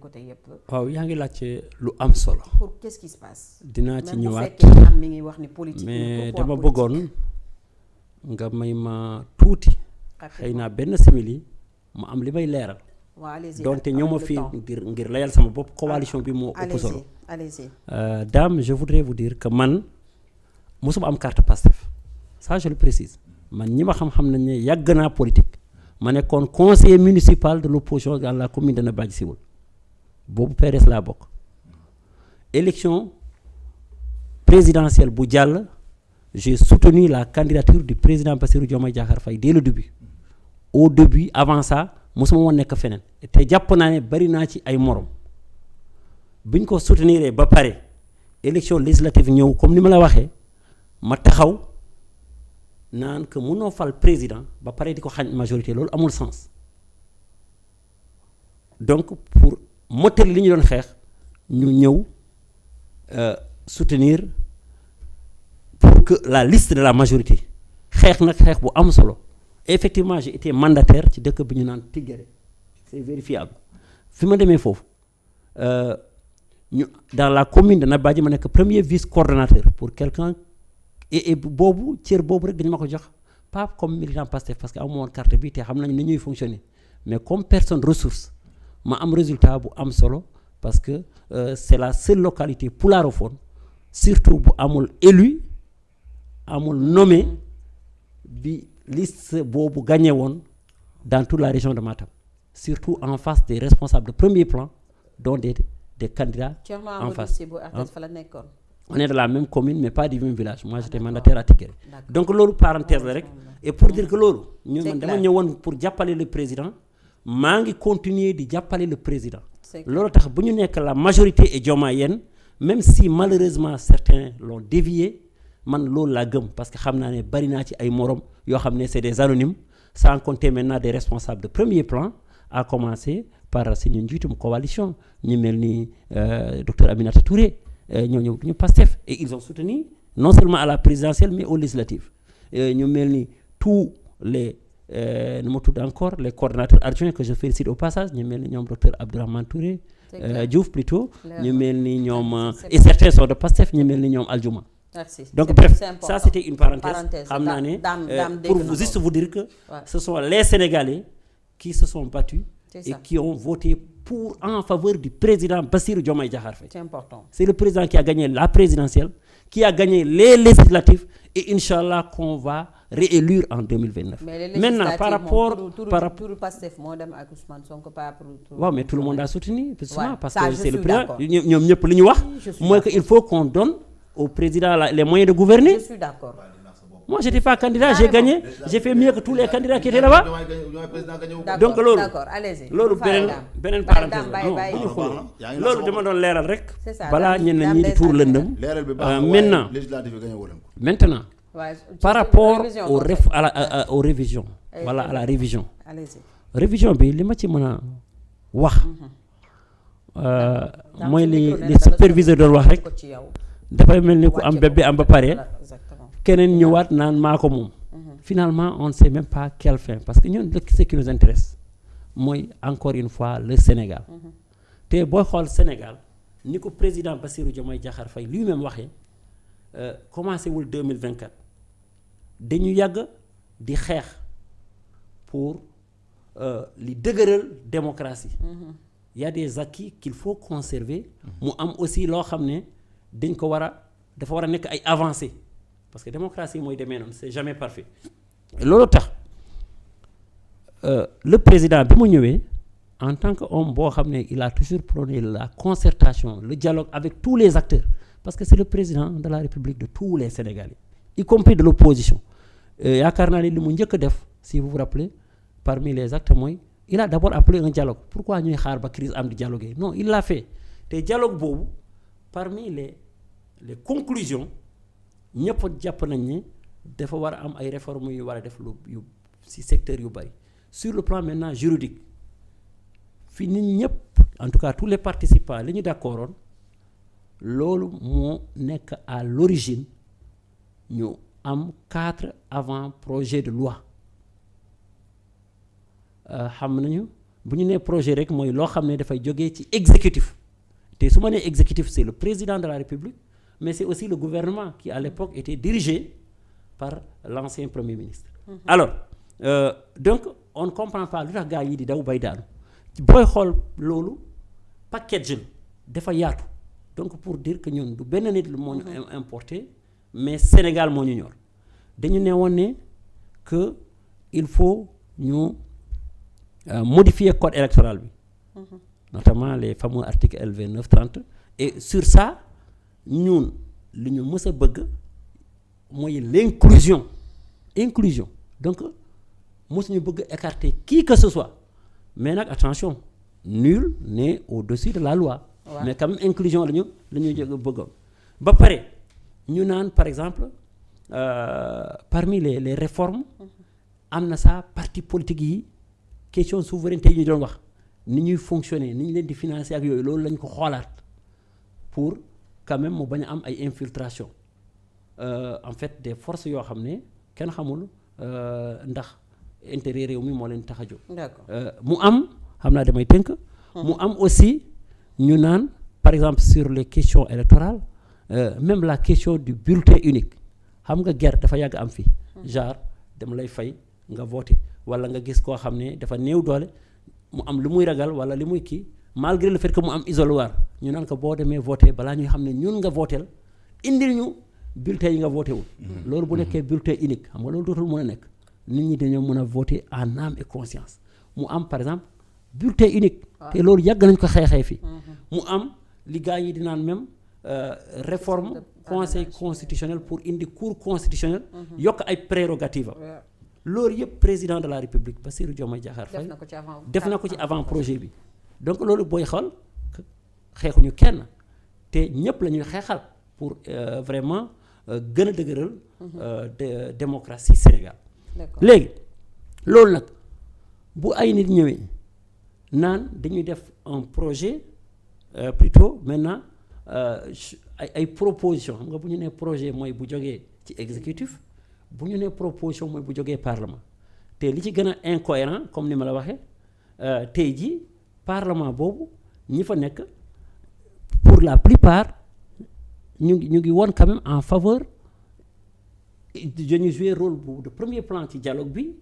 côté yëpp. waaw yaa ngi laajte lu am solo. pour qu'est-ce qui se passe. dinaa ci ñëwaat mi ngi wax ni politique mais dama bëggoon nga may ma tuuti. xëy naa benn simili mu am li may leeral. donte ñoo ma fii ngir layal sama bopp coalition bi moo ëpp solo. allez-y. Dame, je voudrais vous dire que man mosuma am carte Pastef ça je le précise man ñi ma xam-xam nañ ne yàgg naa politique ma nekkoon conseiller municipal de l'opposition dans la commune de Nabadji Civol boobu PDS laa bokk. élection présidentielle bu jàll j'ai soutenu la candidature du président Bassirou Diomaye Diakhar Faye dès le début au début avant ça mosuma woon nekk feneen te jàpp naa ne bari naa ci ay morom bi ñu ko soutenir ba pare élection législative ñëw comme ni ma la waxee ma taxaw naan que mënoo fal président ba pare di ko xañ majorité loolu amul sens donc pour mottali li ñu doon xeex ñu ñëw soutenir pour que la liste de la majorité xeex nag xeex bu am solo effectivement j'ai été mandataire ci dëkk bi ñu naan Tigéré c'est vérifiable fi ma demee foofu ñu dans la commune de Nabadji ma nekk premier vice coordonnateur pour quelqu'un et boobu cër boobu rek dañu ma ko jox pas comme militant Pastef parce que amu woon carte bi te xam nañu ni ñuy fonctionner mais comme personne ressource ma am résultat bu am solo parce que c'est la seule localité pularophone surtout bu amul élu amul nommé bi liste boobu gagné woon dans toute la région de Matam surtout en face des responsables de premier plan dont des candidats en face. On est de la même commune mais pas du même village moi j'étais mandataire à Tigéré donc loolu parenthèse la rek et pour dire que loolu ñun man dama ñëwoon pour jàppale le président maa ngi continuer di jàppale le président loolu tax bu ñu nekk la majorité est diomayenne même si malheureusement certains l'ont dévié man loolu laa gëm parce que xam naa ne bari naa ci ay morom yoo xam ne c'est des anonymes sans compter maintenant des responsables de premier plan à commencer par suñu njiitum coalition ñu mel ni docteur Aminata Touré ñoo ñëw ñu Pastef et ils ont soutenu non seulement à la présidentielle mais aux législatives ñu mel ni tous les nu ma tudd encore les coordonnateurs adjoints que je félicite au passage ñu mel ni ñoom docteur Abdourahmane Touré Diouf plutôt ñu mel ni ñoom et certains sont de Pastef ñu mel ni ñoom Aldiouma. Merci. Donc bref ça c'était une parenthèse xam naa ne pour juste vous dire que ce sont les Sénégalais qui se sont battus et qui ont voté pour en faveur du président Bassirou Diomaye Diakhar Faye. C'est important. C'est le président qui a gagné la présidentielle, qui a gagné les législatives et Inch'Allah qu'on va réélire en 2029. Maintenant par rapport Pastef moo dem ak Ousmane Sonko pas pour waaw mais tout le monde a soutenu parce que c'est le président ñoom ñëpp li ñu wax mooy que il faut qu'on donne au président les moyens de gouverner. Je suis d'accord. Moi j'étais pas candidat, j'ai gagné, j'ai fait mieux que tous les candidats qui étaient là-bas. Donc loolu loolu beneen parenthèse la non bu ñu xuloo loolu dama doon leeral rek balaa ñenn ñi di tuur lëndëm maintenant par rapport aux révisions voilà à la révision bi li ma ci mën a wax mooy li superviseur doon wax rek dafay mel ni ku am bébé am ba pare keneen ñëwaat naan maa ko moom finalement on ne sait même pas quelle fin parce que ñun ce qui nous intéresse mooy encore une fois le Sénégal te booy xool Sénégal ni ko président Bassirou Diomaye Diakhar Faye lui-même waxee commencé wul 2024 dañu yàgg di xeex pour li dëgëral démocratie il y a des acquis qu'il faut conserver mu am aussi loo xam ne dañ ko dafa war a nekk ay avancées parce que démocratie mooy demee noonu c'est jamais parfait loolu tax le président bi mu ñëwee en tant que homme boo xam ne il a toujours prôné la concertation le dialogue avec tous les acteurs parce que c'est le président de la République de tous les Sénégalais y compris de l'opposition yaakaar naa ne li mu njëkk a def si vous vous rappelez parmi les actes mooy il a d'abord appelé un dialogue pourquoi ñuy xaar ba crise am di dialoguer non il l'a fait te dialogue boobu parmi les conclusions ñëpp jàpp nañ ni dafa war a am ay réformes yu war a def yu ci secteur yu bari sur le plan maintenant juridique fi nit ñëpp en tout cas tous les participants li ñu d'accordoon loolu moo nekk à l'origine ñu am 4 avant-projets de loi xam nañu bu ñu nee projet rek mooy loo xam ne dafay jógee ci exécutif te su ma nee exécutif c'est le président de la République mais c'est aussi le gouvernement qui à l'époque était dirigé par l'ancien premier ministre. Alors donc on ne comprend pas lu tax gars yi di daw bay daanu booy xool loolu package la dafa yaatu donc pour dire que ñun du benn nit moo ñu importé mais Sénégal moo ñu ñor dañu ne woon ne que il faut ñu modifier code électoral bi notamment les fameux articles LV9 30 et sur ça ñun li ñu mës a bëgg mooy inclusion donc mosuñu bëgg écarter qui que ce soit mais nag attention nul n'est au-dessus de la loi. Ouais. Mais quand même inclusion la ñu bëggoon ba pare ñu naan par exemple parmi les réformes am na ça parti politique yi question souveraineté yi ñu doon wax ni ñuy fonctionner ni ñu leen di financer ak yooyu loolu lañ ko xoolaat pour quand même mu bañ a am ay infiltration en fait des forces yoo xam ne kenn xamul ndax intérêt réew mi moo leen tax a jóg. D'accord. Mu am xam naa damay tënk. mu am aussi ñu naan par exemple sur les questions électorales même la question du bulletin unique xam nga guerre dafa yàgg am fii. genre dama lay fay nga voter wala nga gis koo xam ne dafa néew doole mu am lu muy ragal wala li muy kii malgré le fait que mu am isoloir ñu naan ko boo demee voter balaa ñuy xam ne ñun nga votel indil ñu bulletin yi nga voté wul. loolu bu nekkee bulletin unique xam nga loolu dootul mën a nekk nit ñi dañoo mën a voter en âme et conscience mu am par exemple bulletin unique. te loolu yàgg nañ ko xeexee fii. mu am li gars yi di naan même réforme conseil constitutionnel pour indi cour constitutionnel. yokk ay prérogatives am. loolu yëpp président de la république Bassirou Diomaye Diakhar Faye def na ko ci avant projet bi donc loolu booy xool xeexuñu kenn te ñëpp la ñuy xeexal pour vraiment gën a dëgëral démocratie Sénégal. léegi loolu nag bu ay nit ñëwee naan dañuy def un projet plutôt maintenant ay proposition xam nga bu ñu nee projet mooy bu jógee ci exécutif bu ñu nee proposition mooy bu jógee parlement te li ci gën a incohérent comme ni ma la waxee tey jii parlement boobu ñi fa nekk pour la plupart ñu ngi woon quand même en faveur dañuy jouer rôle de premier plan ci dialogue bi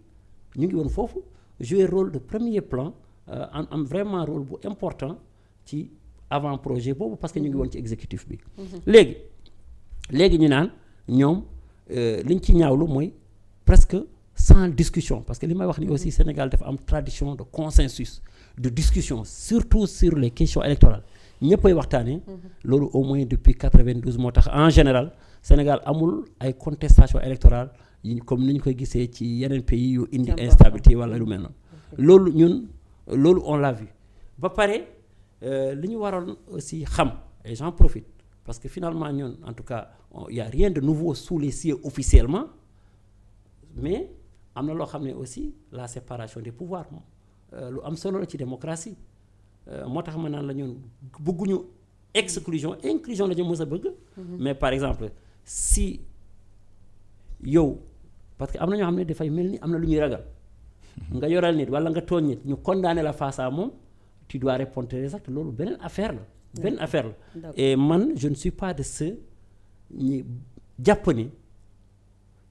ñu ngi woon foofu jouer rôle de premier plan am vraiment rôle bu important ci avant projet boobu parce que ñu ngi woon ci exécutif bi. léegi ñu naan ñoom liñ ci ñaawlu mooy presque sans discussion parce que li may wax ni aussi Sénégal dafa am tradition de consensus de discussion surtout sur les questions électorales ñëppay waxtaanee. loolu au moins depuis 92 moo tax en général Sénégal amul ay contestation électorale yi comme ni ñu koy gisee ci yeneen pays yu indi instabilité wala lu mel noonu. loolu ñun loolu on l'a vu ba pare li ñu waroon aussi xam et j'en profite parce que finalement ñun en tout cas il y a rien de nouveau sous les cieux officiellement mais am na loo xam ne aussi la séparation des pouvoirs lu am solo la ci démocratie moo tax ma naan la ñun bëgguñu inclusion la ñu mës a bëgg. mais par exemple si yow parce que am na ñoo xam ne dafay mel ni am na lu ñuy ragal nga yoral nit wala nga tooñ nit ñu condamné la face à moom tu dois répondre des actes loolu beneen affaire la. et man je ne suis pas de ceux ñi jàpp ni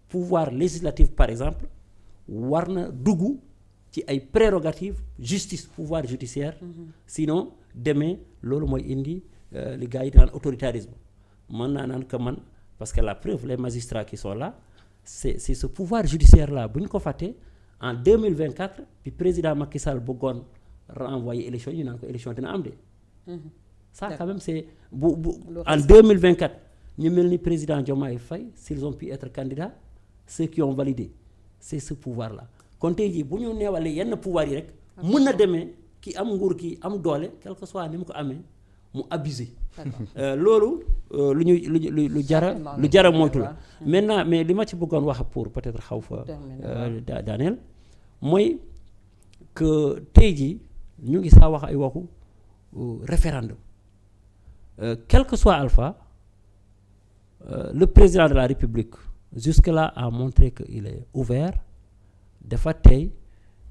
pouvoir législatif par exemple war na dugg ci ay prérogatives justice pouvoir judiciaire. Sinon demee loolu mooy indi li gars yi di naan autoritarisme mën naa naan que man parce que la preuve les magistrats qui sont là c'est ce pouvoir judiciaire là bu ñu ko fàttee en 2024 bi président Macky Sall bëggoon renvoyer élection ñu naan ko élection dina am de. ça quand même c'est bu en 2024 ñu mel ni président Diomaye Faye s'ils ont pu être candidats ceux qui ont validé c'est ce pouvoir là kon tey jii bu ñu neewalee yenn pouvoir yi rek mën na demee ki am nguur ki am doole quel que soit ni mu ko amee mu abuser. loolu lu jara moytu la maintenant mais li ma ci bëggoon wax pour peut-être xaw fa daaneel mooy que tey jii ñu ngi saa wax ay waxu référendum quel que soit Alpha le président de la République jusque-là a montré que il est ouvert dafa tey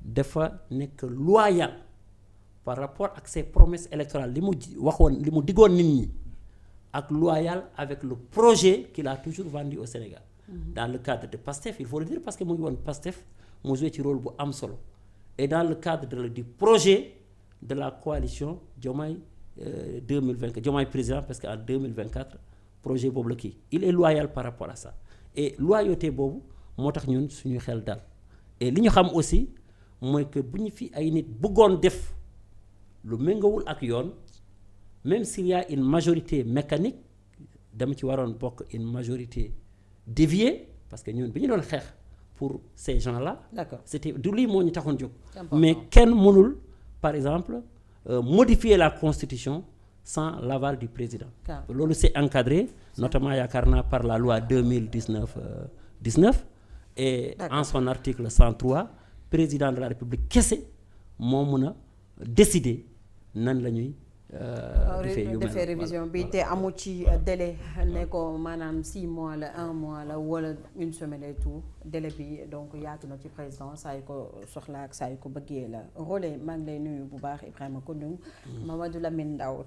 dafa nekk loyal par rapport ak ses promesses électorales li mu waxoon li mu diggoon nit ñi ak loyal avec le projet qu'il a toujours vendu au Sénégal. Dans le cadre de PASTEF il faut le dire parce que mu ngi woon PASTEF mu joué ci rôle bu am solo et dans le cadre du projet de la coalition Diomaye 2024 Diomaye président parce que en 2024 projet boobu la kii il est loyal par rapport à ça et loyauté boobu moo tax ñun suñu xel dal et li ñu xam aussi mooy que bu ñu fi ay nit bëggoon def lu méngawul ak yoon même s'il y a une majorité mécanique dama ci waroon bokk une majorité déviée parce que ñun bi ñu doon xeex pour ces gens-là. D'accord. C'était du lii moo ñu taxoon jóg. Important. Mais kenn mënul par exemple modifier la constitution sans l'aval du président. Car loolu c'est encadré notamment yaakaar naa par la loi 2019 et D'accord. en son article 103 président de la République kese moo mën a décider nan la ñuy defee révision bi te amu ci délai ne ko maanaam 6 mois la 1 mois la wala une semaine et tout délai bi donc yaatu na ci président saa yu ko soxla ak saa yu ko bëggee la relais maa ngi lay nuyu bu baax Ibrahima Koundoung Mamadou Lamine Ndao